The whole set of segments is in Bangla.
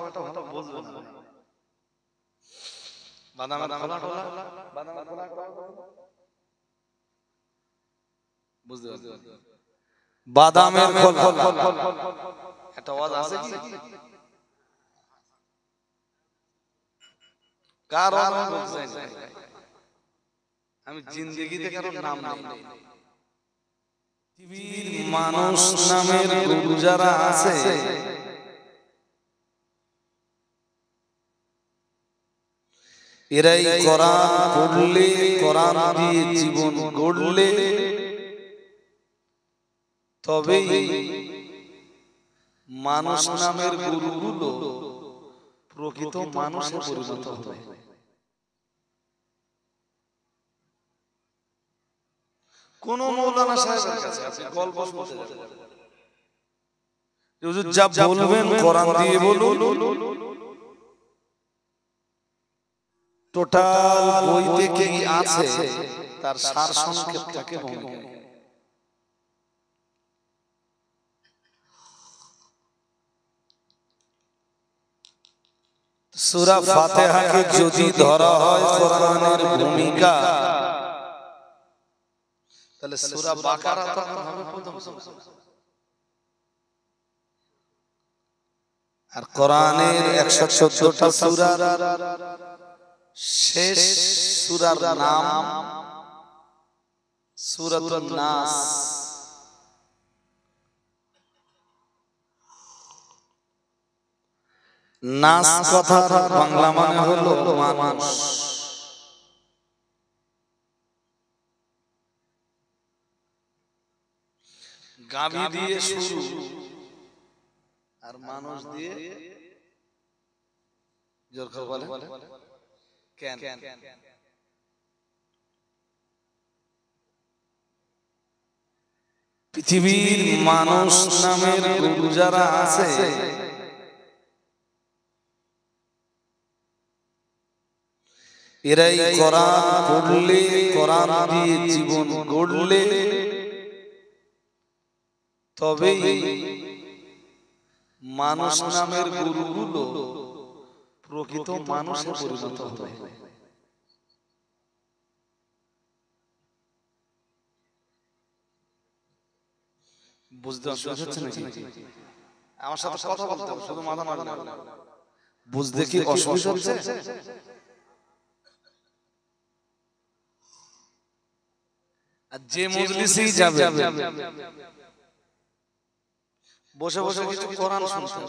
কথা হয়তো বুঝবেন না। বাদামের খোলা টোলা, বাদামের খোলা বুঝতে পারছেন? বাদামের খোলা একটা আওয়াজ আছে কি? কার আওয়াজ বলতে চাই না, আমি জিন্দেগিতে কারোর নাম নেই। পৃথিবীর মানুষ নামের গুরু যারা আছে, এরাই কোরআন পড়লে, কোরআন দিয়ে জীবন গড়লে তবেই মানুষ নামের গুরুগুলো প্রকৃত মানুষে পরিণত হবে। কোন মৌলানা সাহেবের কাছে আপনি গল্প শুনতে যাবেন, হুজুর যা বলবেন কোরআন দিয়ে বলুন, টোটাল বইতে কি আছে তার সার সংক্ষেপ থাকে ভূমিকা। সূরা ফাতিহাকে যদি ধরা হয় কোরআনের ভূমিকা, তাহলে সূরা বাকারা তখন হবে প্রথম সূরা। আর কোরআনের 114টা সূরার শেষ সূরার নাম সূরাতুন নাস। নাস কথার বাংলা মানে হলো মানুষ। গাভী দিয়ে শুরু আর মানুষ দিয়ে জোর করে বলে কেন? পৃথিবীর মানুষ নামের গুরু যারা আছে, এরাই কোরআন পড়লে, কোরআন দিয়ে জীবন গড়লে তবেই মানুষ নামের গুরুগুলো প্রকৃত মানুষে পরিণত হবে। বুঝতে অসুবিধা হচ্ছে নাকি? আমার সাথে কথা বলতে হবে, শুধু মাথা নাড়া না। বুঝতে কি অসুবিধা হচ্ছে? আর যে মজলিসেই যাবে বসে বসে কিছু কোরআন শুনতে।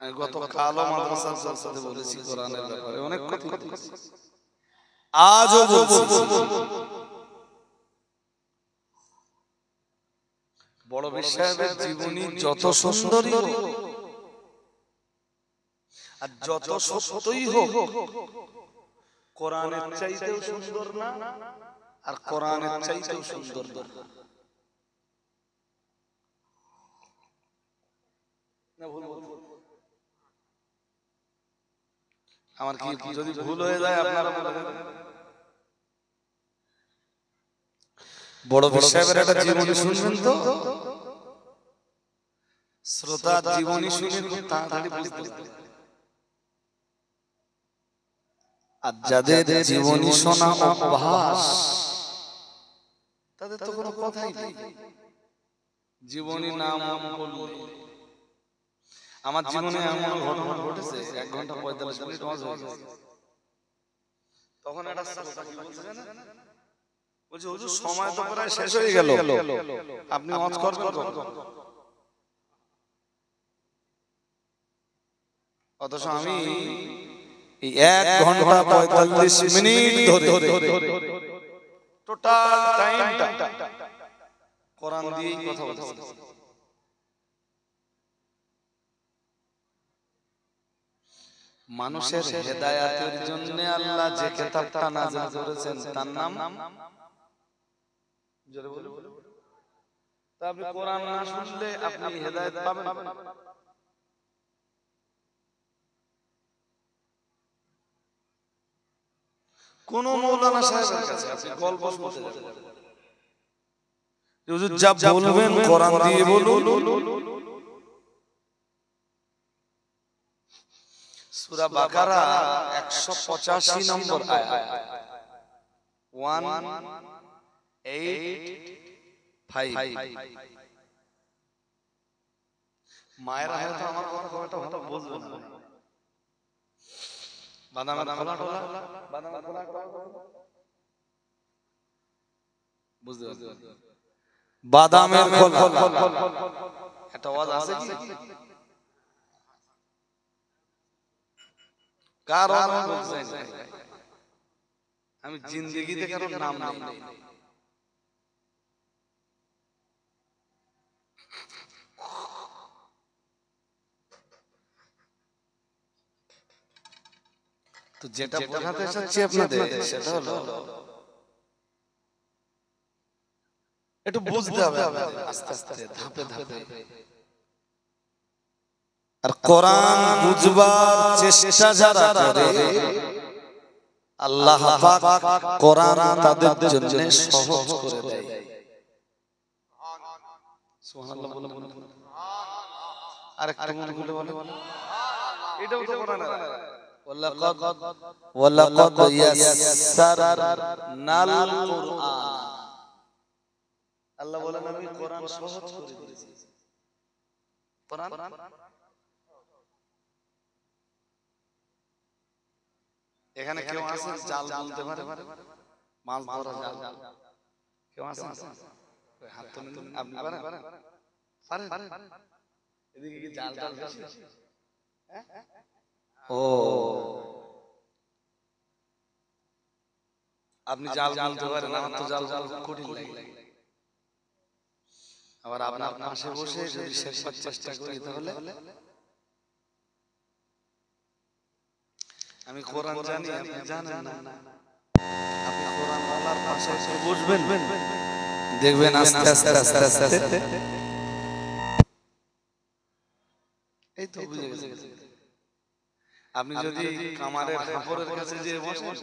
আমি গত কালো মাদ্রাসার সাথে বলেছি কোরআনের ব্যাপারে অনেক কথা, আজও বলছি। বড় সাহেবের জীবনী যত সুন্দরী হোক আর যত সত্যই হোক, কোরআনের চাইতেও সুন্দর না, আর কোরআনের চাইতেও সুন্দর না। আমার কি যদি ভুল হয়ে যায় আপনারা বলে দেবেন। বড় সাহেবের একটা জীবনী শুনবেন তো, শ্রোতা জীবনী শুনে খুব তাড়াতাড়ি বুঝতে পারবে। আর যাদের জীবনী শোনা অভ্যাস, তাদের তো কোনো কথাই নেই। জীবনী নাম বললে আমার জীবনে এমন ঘটনা ঘটেছে, 1 ঘন্টা 45 মিনিট ওয়াজ হয়ে গেছে। তখন একটা শ্রোতা কি বলছে জানেন? বলছে হুজুর সময় তো প্রায় শেষ হয়ে গেল, আপনি ওয়াজ করবেন কখন? অথচ আমি এই 1 ঘন্টা 45 মিনিট ধরে টোটাল টাইমটা কোরআন দিয়ে কথা বলছি। মানুষের হেদায়েতের জন্য আল্লাহ যে কিতাবটা নাযিল করেছেন তার নাম জোরে বলুন। তা আপনি কোরআন না শুনলে আপনি হেদায়েত পাবেন না। কোন মৌলানা সাহেবের কাছে আপনি গল্প শুনতে যাবেন, হুজুর যা বলবেন কোরআন দিয়ে বলুন, সূরা বাকারা 185 নম্বর আয়াত 185। মায়েরা হয়তো আমার কথাটা ভালো বুঝবে না। বাদামের খোলা টোলা বাদামের খোলা বুঝতে পারছেন? বাদামের খোলা একটা আওয়াজ আছে কি? কার আওয়াজ বলছেন? আমি জিন্দেগিতে কারো নাম নেই। তো যেটা বোঝাতে চাচ্ছি আপনাদের সেটা হলো একটু বুঝতে হবে আস্তে আস্তে ধাপে ধাপে। আর কোরআন বুঝবার চেষ্টা যারা করে আল্লাহ পাক কোরআন তাদের জন্য সহজ করে দেয়। সুবহানাল্লাহ বলে বলে আরেকটু মনে করে বলে এটাও তো কোরআন ওয়ালাকাদ ইয়াসসারনাল কুরআন। আল্লাহ বলেন আমি কোরআন সহজ করে দিয়েছি। কোরআন এখানে কেউ আছে জাল বলতে পারে? মাছ ধরা জাল কেউ আছে? হাত তুলে আপনি পারেন? পারেন? এদিকে কি জাল টাল বেশি? ও আপনি জাল বলতে পারেন, আমার তো জাল কঠিন লাগে। আবার আপনার পাশে বসে যদি শেখার চেষ্টা করি তাহলে আমি কোরআন জানি আপনি জানেন না। আপনি কোরআন আল্লাহর পাশে এসে বসবেন, দেখবেন আস্তে আস্তে আস্তে আস্তে আস্তে এই তো বুঝে গেছে। আপনি যদি কামারের কাপড়ের কাছে যে বসেন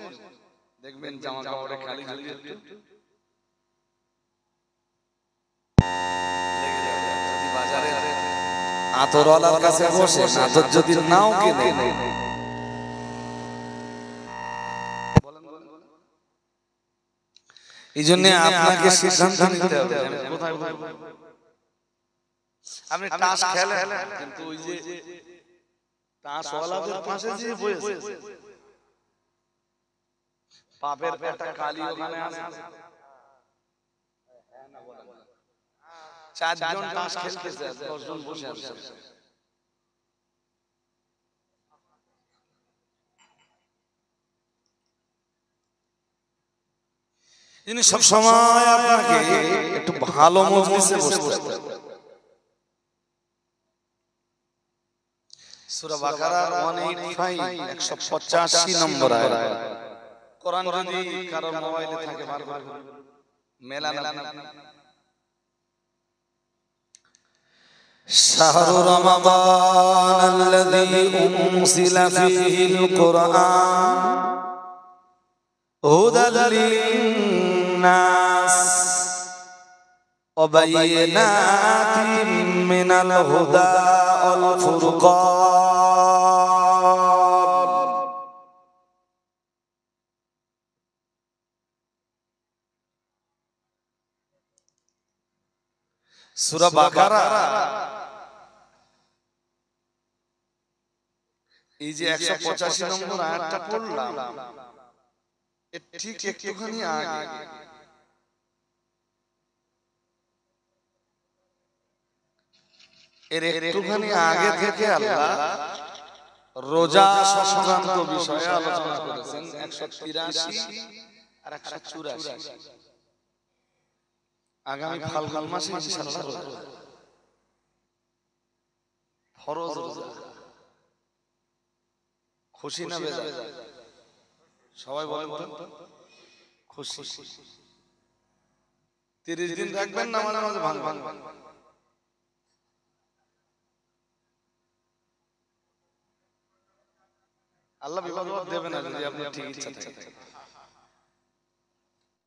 দেখবেন জামা কাপড়ে খালি ঝুলিয়ে একটু বাজারে আতরওয়ালার কাছে বসে আতর যদি নাও কেনে এই জন্য আপনাকে সিদ্ধান্ত নিতে হবে আমি কোথায় বসবো। আপনি তাস খেলেন কিন্তু ওই যে তাসওয়ালাদের পাশে যে বসে পাপের একটা কালি ওখানে আছে, চারজন তাস খেলতেছে 10 জন বসে আছে। যিনি সব সময় আপনাকে একটু ভালো মজলিসে বসতে হবে। সূরা বাকারা 185 নম্বর আয়াত। কোরআন যদি কারো মোবাইলে থাকে বার করে মেলান শাহরু রমাদান আল্লাযী উনজিলা ফীহিল কুরআন হুদাল লিন-নাস ওয়া বায়িনাতিন মিনাল হুদা ওয়াল ফুরকান। সূরা বাকারা এই যে 185 নম্বর আয়াতটা পড়লাম এর ঠিক একটুখানি আগে থেকে আল্লাহ রোজা সংক্রান্ত বিষয়ে আলোচনা করেছেন 183 আর 184। আগামী ফাল্গুন মাসে ইনশাআল্লাহ ফরজ রোজা। খুশি না বেজার? সবাই বলেন তো খুশি। 30 দিন রাখবেন না মাঝে মাঝে ভাঙবেন। আল্লাহ বিপদ দেবে না যদি আপনার ঠিক ইচ্ছা থাকে।